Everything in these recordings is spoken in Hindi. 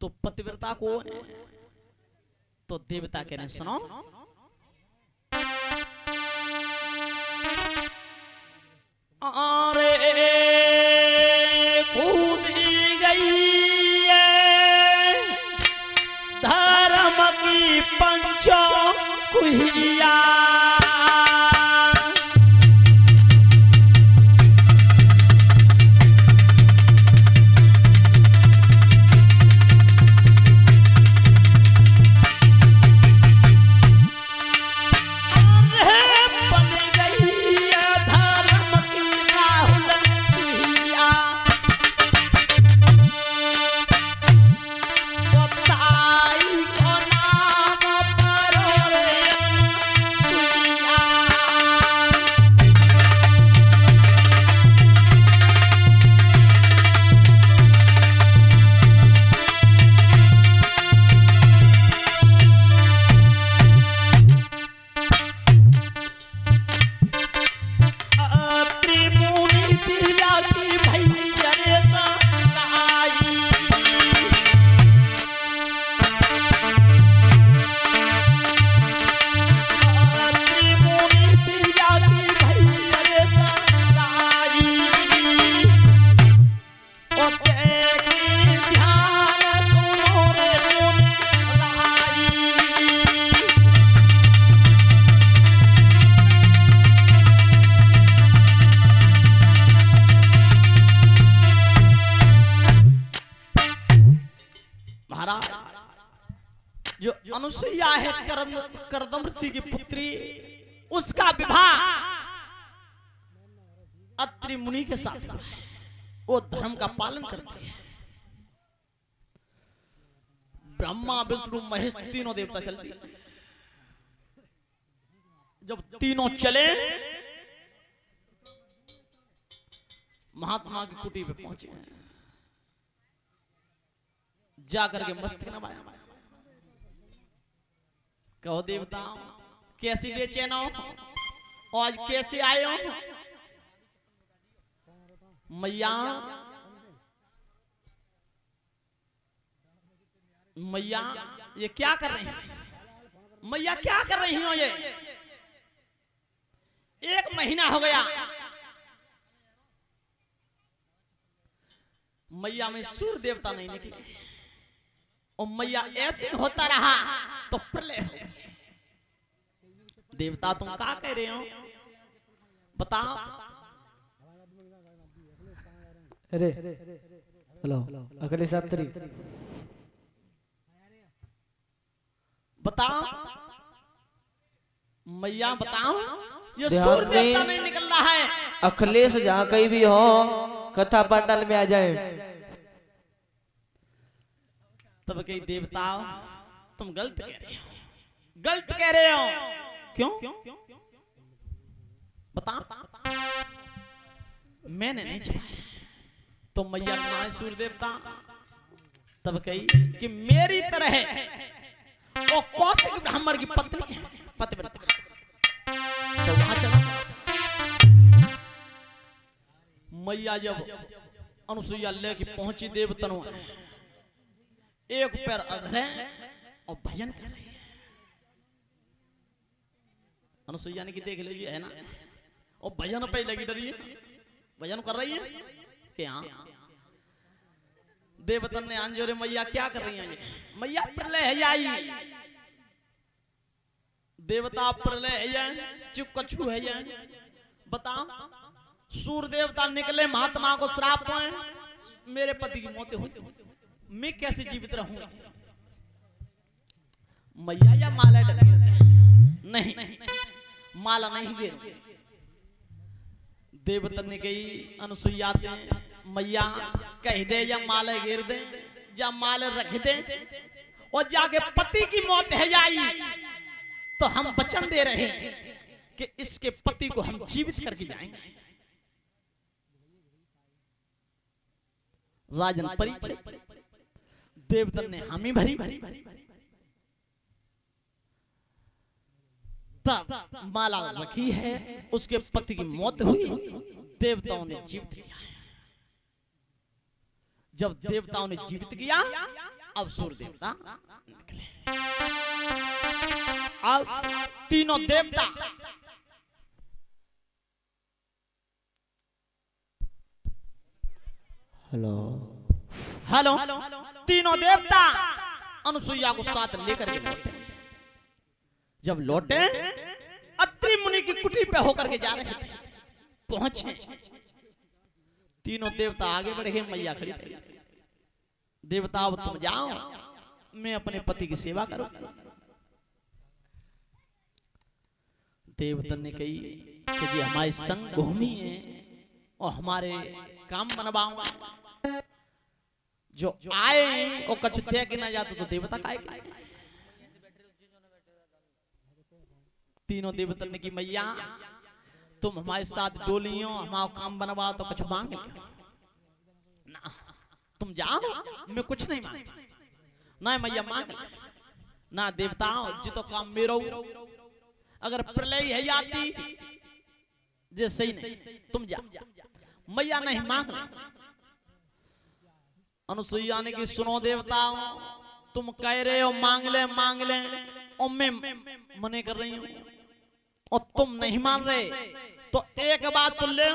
तो पतिव्रता कौन है? तो देवता कहने सुनो, अरे कूदी गई धर्म की पंचो कुहिया, जो अनुसुईया है करदम ऋषि की पुत्री, उसका विवाह अत्रि मुनि के साथ हुआ है। वो धर्म का पालन करते हैं। ब्रह्मा विष्णु महेश तीनों देवता चलते हैं। जब तीनों चले महात्मा की कुटी पे पहुंचे, जाकर के मस्तक नवाया, कहो देवता कैसी बेचैन हो, आज कैसे आए हो? मैया मैया ये क्या कर रही हैं? मैया क्या कर रही हो? ये 1 महीना हो गया मैया में सूर्य देवता नहीं निकले, और मैया ऐसे होता रहा तो प्रलय हो। देवता तुम क्या कह रहे हो बताओ? अरे हेलो अगले सात्री बताओ मैया, बताओ ये सूर्य देवता नहीं निकल रहा है। अखिलेश जहाँ कहीं भी हो कथा पाटल में आ जाए। तब कई देवता तुम गलत कह रहे हो, गलत कह रहे हो। क्यों बता? मैंने नहीं छुपाया। तो मैया ना सूर्य देवता तब कही कि मेरी तरह वो कौशिक ब्राह्मण की पत्नी है, पतिव्रता। तो वहां चला मैया, जब अनुसुईया लेके पहुंची देवतनों, एक पैर अधरे और भजन कर रही है। अनुसुईया ने की देख लीजिए है ना, और भजन पे लगी डरी है, भजन कर रही है कि हाँ। देवतन ने आंजोरे मैया क्या कर रही है? ये मैया प्रलय है आई, देवता प्रलय है, चुप कछु है। बताओ सूर्य देवता निकले, महात्मा को श्राप है, मेरे पति की मौत हुई, मैं कैसे जीवित रहूंगा? मैया या माला नहीं, माला नहीं गिर। देवतन ने कही अनुसुईया मैया कह दे या माला गिर दे, या माला रख दे, और जाके पति की मौत है जाई तो हम वचन दे रहे हैं कि इसके पति को हम जीवित करके जाएंगे। राजन परीक्षित देवतन ने हामी भरी, तब माला रखी है, उसके पति की मौत हुई, देवताओं ने जीवित किया। जब देवताओं ने जीवित किया, अब सूर्य देवता निकले। अब तीनों देवता हेलो हेलो तीनों देवता अनुसुईया को साथ लेकर के लौटे। जब लौटे अत्रि मुनि की कुटी पे होकर के जा रहे थे, पहुंचे तीनों देवता आगे बढ़ गए, मैया खड़ी रही। देवता अब तुम जाओ, मैं अपने पति की सेवा करूंगा। देवतन ने कही कि जी हमारे संग भूमि है और हमारे काम बनवाऊंगा। जो आए वो कछु तय के ना जाते तो देवता काहे के? तीनों देवतन ने की मैया तुम हमारे साथ डोलियों, हमारा काम बनवाओ तो कुछ मांग लियो ना। तुम जाओ, मैं कुछ नहीं मांग ना मैया मांग ना। देवताओं जी तो काम मेरो, अगर प्रलय है आती जे सही नहीं, तुम जाओ। मैया नहीं मांग। अनुसुईया ने की सुनो देवताओं, तुम कह रहे हो मांग ले और मैं मने कर रही हूं और तुम नहीं मान रहे, तो एक बात सुन ले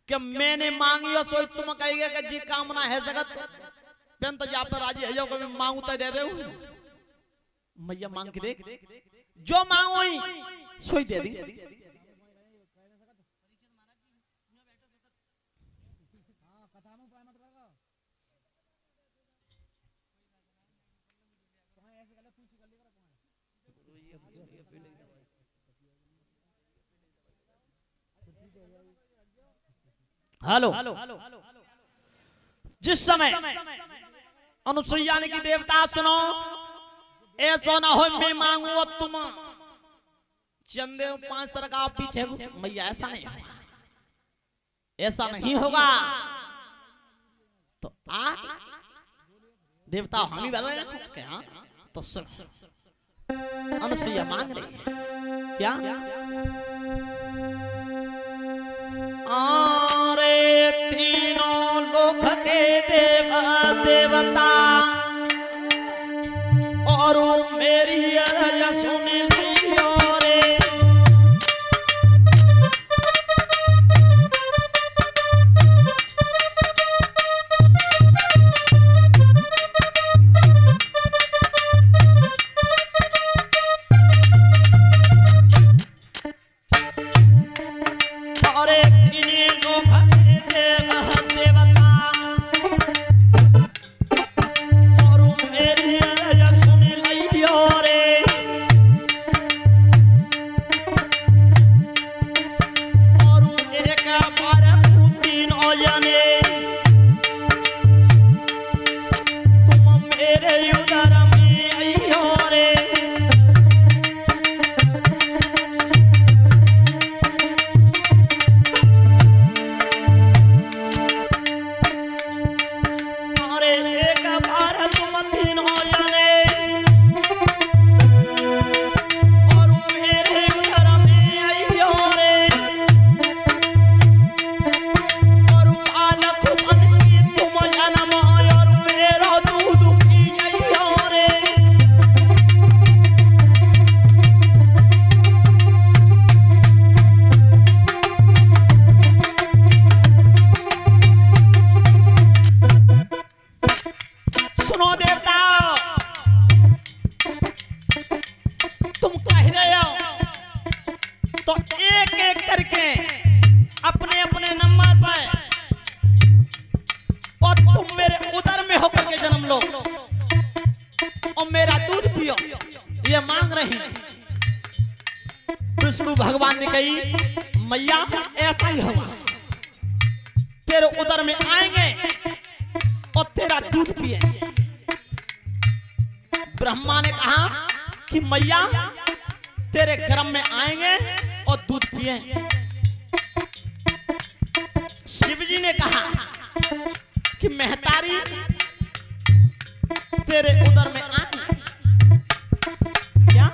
कि मैंने मांगी और सोच तुम कहेगा कि जी कामना है जगत पेन तो जा पर राजी है को मैं मांगू तो दे दे। मैया मांग के देख, जो मांगो ही सोई दे दी। हेलो जिस समय अनुसुईया ने की देवता सुनो, ऐसा ना हो मैं मांगू और तुम चंदे 5 तरह का पीछे। मैया ऐसा नहीं होगा, ऐसा नहीं होगा। तो आ देवता हम ही बोल रहे हैं क्या? तो सुन, अनुसुईया मांग रही है क्या? अरे तीनों लोक के देवता और मेरी अरज सुन लियो रे। विष्णु भगवान ने कही मैया ऐसा ही होगा, तेरे उदर में आएंगे और तेरा दूध पिएंगे। ब्रह्मा ने कहा कि मैया तेरे गर्भ में आएंगे और दूध पिएंगे। शिवजी ने कहा कि महतारी तेरे उदर में आएंगे। क्या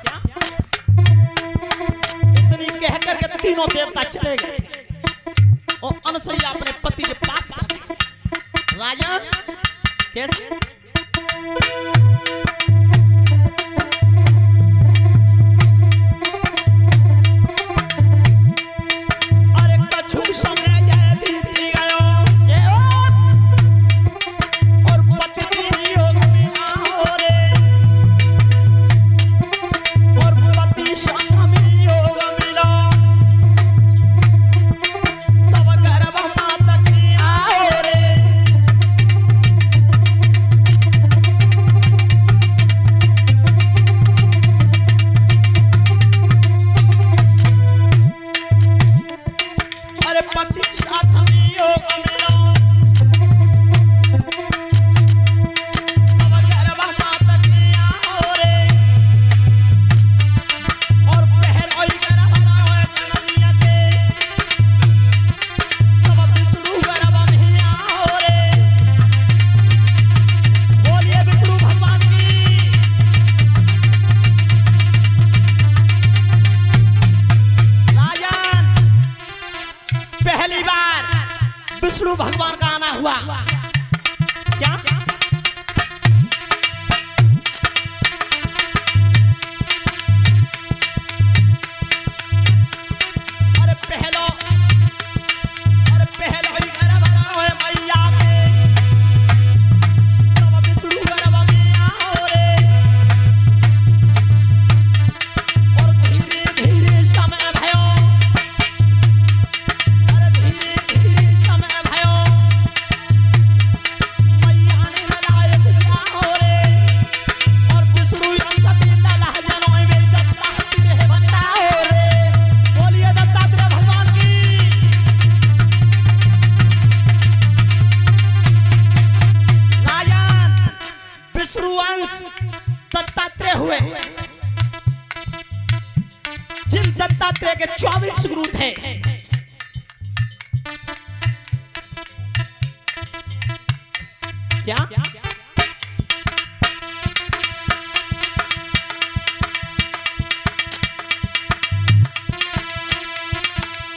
इतनी कह करके तीनों देवता चले गए और अनुसुईया अपने पति के पास पहुंची। राजा कैसे? अरे कछु समय यह बीती गयो और पति की योग मिला हो रे और पति संग में योग मिला तब गर्भ माता की आओ रे। अरे पति साथ में योग मिला तब गर्भ माता की आओ रे और पहल होई गर्भ होए कन्हैया के तब विष्णु गर्भ में आओ रे। बोलिए विष्णु भगवान की। राजन पहली बार विष्णु भगवान का आना हुआ क्या? अरे पहलो ही गर्भ होए मैया के तब विष्णु गर्भ में आओ रे और धीरे धीरे समय भयो धीरे समय भयो मैया ने ललाए दिया हो रे और विष्णु अंश दिला लहजन में दत्तात्रेय बता हो रे। बोलिए दत्तात्रेय भगवान की। राजन विष्णु अंश दत्तात्रेय हुए जिन दत्तात्रेय के 24 गुरु थे। क्या?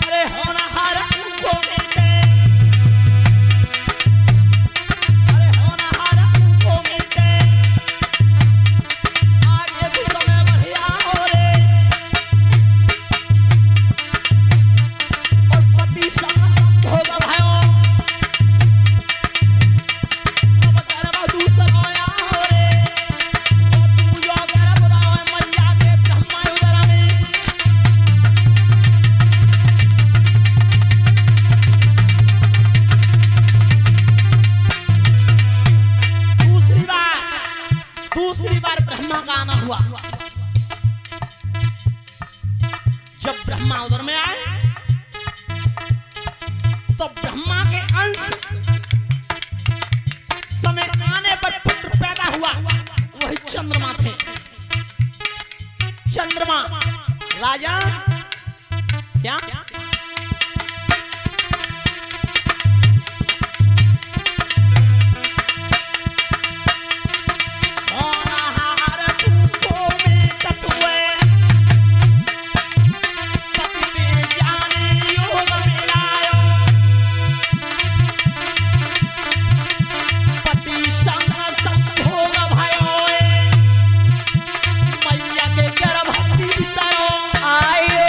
अरे होनहार उनको मिलते अरे होनहार उनको मिलते आगे भी समय बढ़िया हो रे और पति संग होगा भयो तब गर्भ दूसरा होया हो रे और तू जो गर्भ रहो मैया के ब्रह्मा उदर में। दूसरी बार ब्रह्मा का आना हुआ। जब ब्रह्मा उधर में आए तो ब्रह्मा के अंश समय आने पर पुत्र पैदा हुआ वही चंद्रमा थे। चंद्रमा राजा क्या? होनहार तुमको में तत्वे पति जाने योग मिलायो पति संग संभोग भयो मैया के गर्भ तीसरो आयो।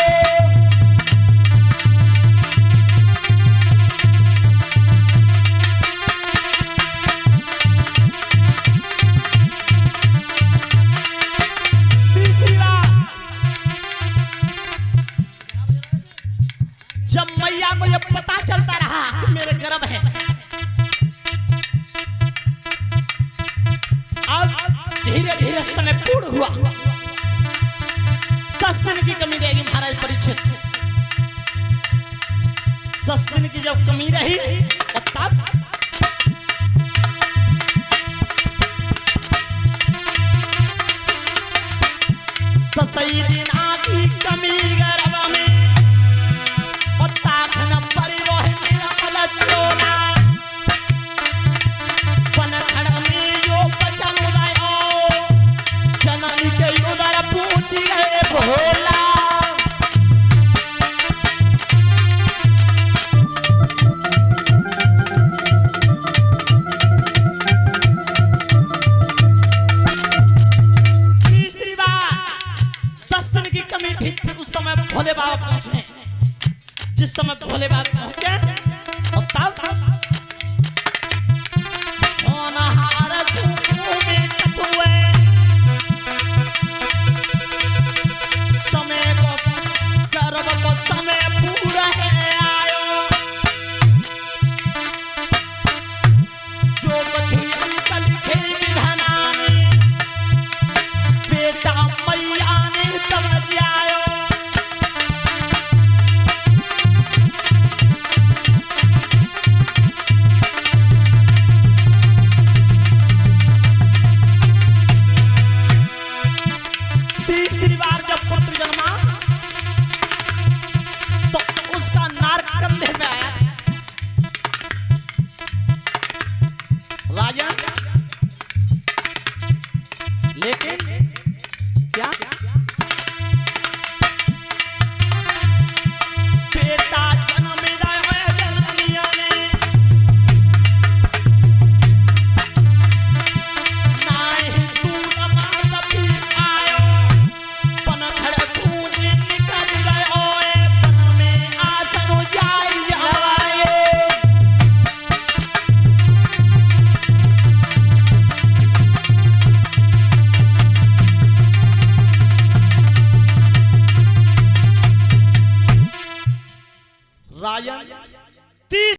तीसरी बार जब मैया को ये पता चलता रहा कि मेरे गर्भ है अब धीरे धीरे समय पूर्ण हुआ। 10 दिन की कमी रहेगी महाराज परीक्षित। 10 दिन की जब कमी रही और तब तो सही दिन आती कमी गर्भ में और ताखन परिवहन निरमल चोला पनखड़ में जो बचन उदय जननी के उदर पूछ गए भोला। समय भोले बाबा पहुंचे